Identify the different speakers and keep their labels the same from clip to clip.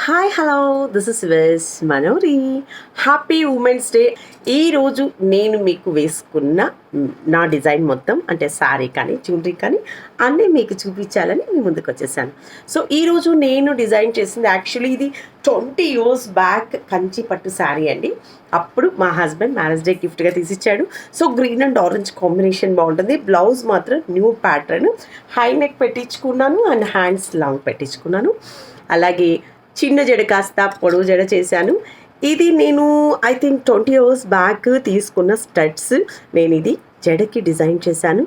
Speaker 1: Hi hello this is విస్ Manori. Happy women's day. ఈరోజు నేను మీకు వేసుకున్న నా డిజైన్ మొత్తం అంటే శారీ కానీ జ్యువెలరీ కానీ అన్నీ మీకు చూపించాలని మీ ముందుకు వచ్చేసాను. సో ఈరోజు నేను డిజైన్ చేసింది యాక్చువల్లీ ఇది 20 years బ్యాక్ కంచి పట్టు శారీ అండి. అప్పుడు మా హస్బెండ్ మ్యారేజ్ డే గిఫ్ట్గా తీసిచ్చాడు. So green and orange combination బాగుంటుంది. బ్లౌజ్ మాత్రం న్యూ ప్యాటర్న్, హై నెక్ పెట్టించుకున్నాను అండ్ హ్యాండ్స్ లాంగ్ పెట్టించుకున్నాను. అలాగే చిన్న జడ కాస్త పొడవు జడ చేశాను. ఇది నేను ఐ థింక్ 20 years బ్యాక్ తీసుకున్న స్టడ్స్ నేను ఇది జడకి డిజైన్ చేశాను.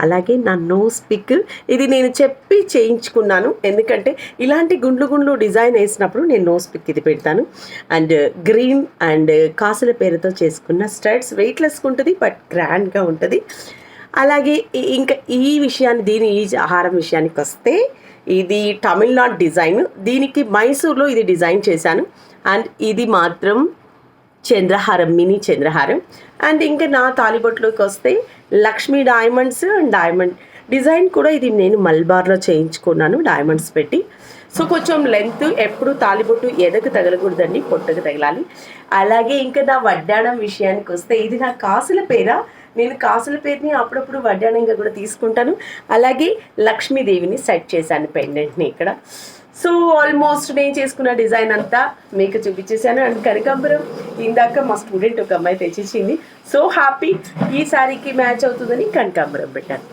Speaker 1: అలాగే నా నోస్ పిక్ ఇది నేను చెప్పి చేయించుకున్నాను, ఎందుకంటే ఇలాంటి గుండ్లు గుండ్లు డిజైన్ వేసినప్పుడు నేను నోస్ పిక్ ఇది పెడతాను. అండ్ గ్రీన్ అండ్ కాసుల పేరుతో చేసుకున్న స్టడ్స్ వెయిట్లెస్గా ఉంటుంది బట్ గ్రాండ్గా ఉంటుంది. అలాగే ఇంకా దీని ఈ ఆహారం విషయానికి వస్తే ఇది తమిళనాడు డిజైన్. దీనికి మైసూర్లో ఇది డిజైన్ చేశాను. అండ్ ఇది మాత్రం చంద్రహారం, మినీ చంద్రహారం. అండ్ ఇంకా నా తాలిబొట్టులోకి వస్తే Lakshmi diamonds and diamond design కూడా ఇది నేను మల్బార్లో చేయించుకున్నాను డైమండ్స్ పెట్టి. సో కొంచెం లెంత్ ఎప్పుడు తాలిబొట్టు ఎదకు తగలకూడదండి, పొట్టకు తగలాలి. అలాగే ఇంకా నా వడ్డాణం విషయానికి వస్తే ఇది నా కాసుల పేర. నేను కాసుల పేరుని అప్పుడప్పుడు వడ్డాణంగా కూడా తీసుకుంటాను. అలాగే లక్ష్మీదేవిని సెట్ చేశాను పెండెంట్ని ఇక్కడ. సో ఆల్మోస్ట్ నేను చేసుకున్న డిజైన్ అంతా మీకు చూపించేశాను. అండ్ కనకాంబరం ఇందాక మా స్టూడెంట్ ఒక అమ్మాయి తెచ్చిచ్చింది. సో హ్యాపీ, ఈ శారీకి మ్యాచ్ అవుతుందని కనకాంబరం పెట్టాను.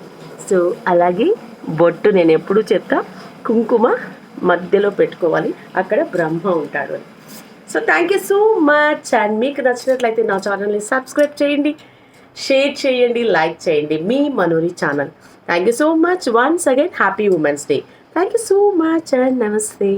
Speaker 1: సో అలాగే బొట్టు నేను ఎప్పుడు చెప్తా, కుంకుమ మధ్యలో పెట్టుకోవాలి, అక్కడ బ్రహ్మ ఉంటాడు అని. So thank you so much. And మీకు నచ్చినట్లయితే నా ఛానల్ని సబ్స్క్రైబ్ చేయండి, షేర్ చేయండి, లైక్ చేయండి. మీ Manori channel. Thank you so much. Once again happy women's day. Thank you so much and నమస్తే.